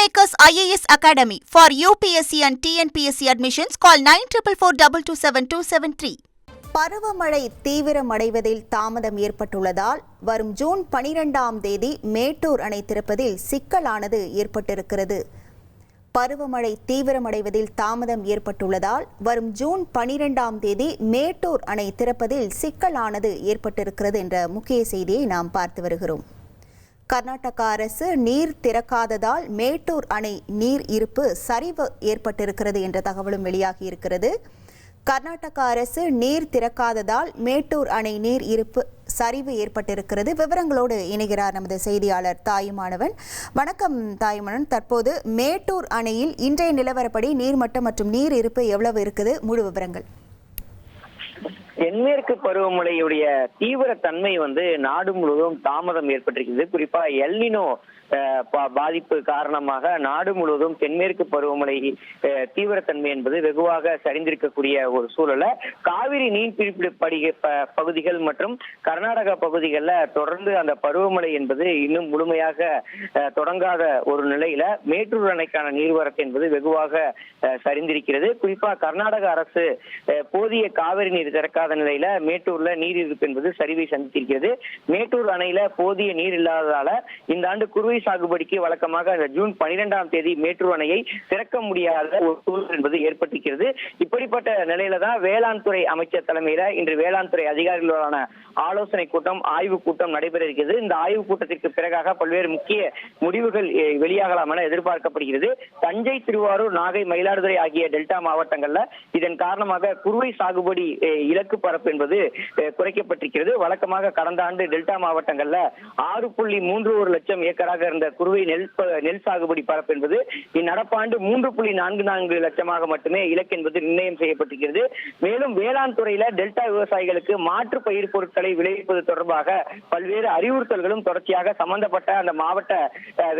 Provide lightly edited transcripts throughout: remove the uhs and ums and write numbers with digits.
Kingmakers IAS Academy for UPSC and TNPSC admissions. Call 9442272273. பருவமழை தீவிரமடைவதில் தாமதம் ஏற்பட்டுள்ளதால் வரும் ஜூன் 12ஆம் தேதி மேட்டூர் அணை திறப்பதில் சிக்கலானது ஏற்பட்டிருக்கிறது. பருவமழை தீவிரமடைவதில் தாமதம் ஏற்பட்டுள்ளதால் வரும் ஜூன் 12ஆம் தேதி மேட்டூர் அணை திறப்பதில் சிக்கலானது ஏற்பட்டிருக்கிறது என்ற முக்கிய செய்தியை நாம் பார்த்து வருகிறோம். கர்நாடக அரசு நீர் திறக்காததால் மேட்டூர் அணை நீர் இருப்பு சரிவு ஏற்பட்டிருக்கிறது என்ற தகவலும் வெளியாகி இருக்கிறது. கர்நாடக அரசு நீர் திறக்காததால் மேட்டூர் அணை நீர் இருப்பு சரிவு ஏற்பட்டிருக்கிறது. விவரங்களோடு இணைகிறார் நமது செய்தியாளர் தாயுமானவன். வணக்கம் தாயுமானவன். தற்போது மேட்டூர் அணையில் இன்றைய நிலவரப்படி நீர்மட்டம் மற்றும் நீர் இருப்பு எவ்வளவு இருக்குது? முழு விவரங்கள். தென்மேற்கு பருவமழையுடைய தீவிர தன்மை நாடு முழுவதும் தாமதம் ஏற்பட்டிருக்கிறது. குறிப்பா எல்னினோ பாதிப்பு காரணமாக நாடு முழுவதும் தென்மேற்கு பருவமழை தீவிரத்தன்மை என்பது வெகுவாக சரிந்திருக்கக்கூடிய ஒரு சூழல காவிரி நீர்பிடிப்பு பகுதிகள் மற்றும் கர்நாடக பகுதிகளில் தொடர்ந்து அந்த பருவமழை என்பது இன்னும் முழுமையாக தொடங்காத ஒரு நிலையில மேட்டூர் அணைக்கான நீர்வரத்து என்பது வெகுவாக சரிந்திருக்கிறது. குறிப்பா கர்நாடக அரசு போதிய காவிரி நீர் திறக்காத நிலையில மேட்டூர்ல நீர் இருப்பு என்பது சரிவை சந்தித்திருக்கிறது. மேட்டூர் அணையில போதிய நீர் இல்லாததால இந்த ஆண்டு குறுவை சாகுபடிக்கு வழக்கமாக ஜூன் 12ஆம் தேதி மேட்டூர் அணையை திறக்க முடியாத ஒரு சூழல் என்பது ஏற்பட்டிருக்கிறது. இப்படிப்பட்ட நிலையில தான் வேளாண் துறை அமைச்சர் தலைமையில இன்று வேளாண் துறை அதிகாரிகளுடனான ஆலோசனை கூட்டம் ஆய்வு கூட்டம் நடைபெற இருக்கிறது. இந்த ஆய்வு கூட்டத்திற்கு பிறகாக பல்வேறு முக்கிய முடிவுகள் வெளியாகலாம் என எதிர்பார்க்கப்படுகிறது. தஞ்சை, திருவாரூர், நாகை, மயிலாடுதுறை ஆகிய டெல்டா மாவட்டங்கள்ல இதன் காரணமாக குறுவை சாகுபடி இலக்கு பரப்பு என்பது குறைக்கப்பட்டிருக்கிறது. வழக்கமாக கடந்த ஆண்டு டெல்டா மாவட்டங்கள்ல 6.31 லட்சம் ஏக்கராக இருந்த குறுவை நெல் சாகுபடி பரப்பு என்பது இந்நடப்பாண்டு 3.44 லட்சமாக மட்டுமே இலக்கு என்பது நிர்ணயம் செய்யப்பட்டிருக்கிறது. மேலும் வேளாண் துறையில டெல்டா விவசாயிகளுக்கு மாற்று பயிர் பொருட்களை விளைவிப்பது தொடர்பாக பல்வேறு அறிவுறுத்தல்களும் தொடர்ச்சியாக சம்பந்தப்பட்ட அந்த மாவட்ட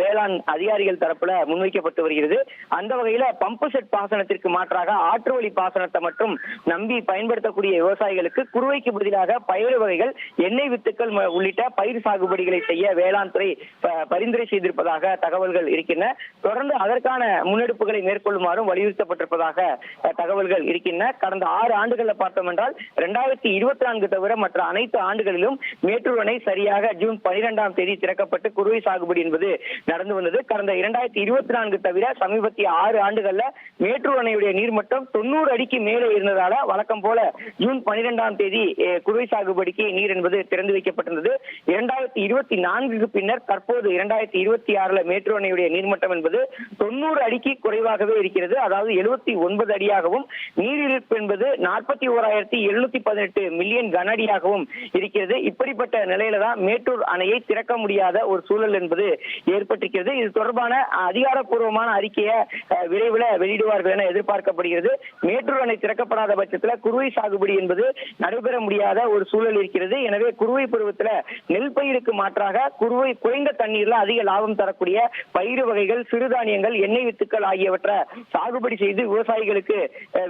வேளாண் அதிகாரிகள் தரப்புல முன்வைக்கப்பட்டு வருகிறது. அந்த வகையில பம்பு செட் பாசனத்திற்கு மாற்றாக ஆற்று வழி பாசனத்தை மட்டும் நம்பி பயன்படுத்தக்கூடிய விவசாயிகளுக்கு குறுவைக்கு பதிலாக பயிர் வகைகள், எண்ணெய் வித்துக்கள் உள்ளிட்ட பயிர் சாகுபடிகளை செய்ய வேளாண் துறை பரிந்துரை செய்திருப்பதாக தகவல்கள் இருக்கின்றன. தொடர்ந்து அதற்கான முன்னெடுப்புகளை மேற்கொள்ளுமாறும் வலியுறுத்தப்பட்டிருப்பதாக தகவல்கள் இருக்கின்றன. கடந்த 6 ஆண்டுகளில் பார்த்தோம் என்றால் 2024 தவிர மற்ற அனைத்து ஆண்டுகளிலும் மேட்டூர் அணை சரியாக ஜூன் 12ஆம் தேதி திறக்கப்பட்டு குறுவை சாகுபடி என்பது நடந்து வந்தது. கடந்த 2024 தவிர சமீபத்திய 6 ஆண்டுகள்ல மேட்டூர் அணையுடைய நீர்மட்டம் 90 அடிக்கு மேலே இருந்ததால வழக்கம் போல ஜூன் 12ஆம் தேதி குறுவை சாகுபடிக்கு நீர் என்பது திறந்து வைக்கப்பட்டிருந்தது. 2024க்கு பின்னர் தற்போது 2026 மேட்டூர் அணையுடைய நீர்மட்டம் என்பது 90 அடிக்கு குறைவாகவே இருக்கிறது. அதாவது 79 அடியாகவும் நீரிருப்பு என்பது 41,718 மில்லியன் கன அடியாகவும் இருக்கிறது. இப்படிப்பட்ட நிலையில தான் மேட்டூர் அணையை திறக்க முடியாத ஒரு சூழல் என்பது ஏற்பட்டிருக்கிறது. இது தொடர்பான அதிகாரப்பூர்வமான அறிக்கையை விரைவில் வெளியிடுவார்கள் என எதிர்பார்க்கப்படுகிறது. மேட்டூர் அணை திறக்கப்படாத பட்சத்தில் குறுவை சாகுபடி என்பது நடைபெற முடியாத ஒரு சூழல் இருக்கிறது. எனவே குறுவை பருவத்தில் நெல் பயிருக்கு மாற்றாக குறுவை குறைந்த தண்ணீர்ல அதிக லாபம் தரக்கூடிய பயிர் வகைகள், சிறுதானியங்கள், எண்ணெய் வித்துக்கள் ஆகியவற்றை சாகுபடி செய்து விவசாயிகளுக்கு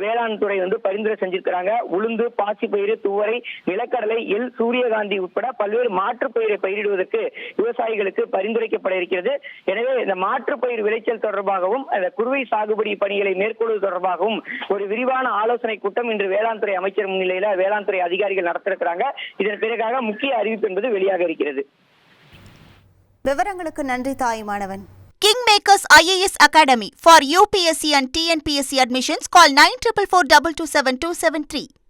வேளாண் துறை பரிந்துரை செஞ்சிருக்கிறாங்க. உளுந்து, பாசி பயிறு, துவரை, நிலக்கடலை, எள், சூரியகாந்தி உட்பட பல்வேறு மாற்று பயிரை பயிரிடுவதற்கு விவசாயிகளுக்கு பரிந்துரைக்கப்பட இருக்கிறது. எனவே இந்த மாற்று பயிர் விளைச்சல் தொடர்பாகவும் குறுவை சாகுபடி பணிகளை மேற்கொள்வது தொடர்பாகவும் ஒரு விரிவான ஆலோசனை கூட்டம் இன்று வேளாண் துறை அமைச்சர் முன்னிலையில வேளாண் துறை அதிகாரிகள் நடத்திருக்கிறாங்க. இதன் பிறகாக முக்கிய அறிவிப்பு என்பது வெளியாக இருக்கிறது. விவரங்களுக்கு நன்றி Thayumanavan. Kingmakers IAS Academy for UPSC and TNPSC admissions. Call 9442272273.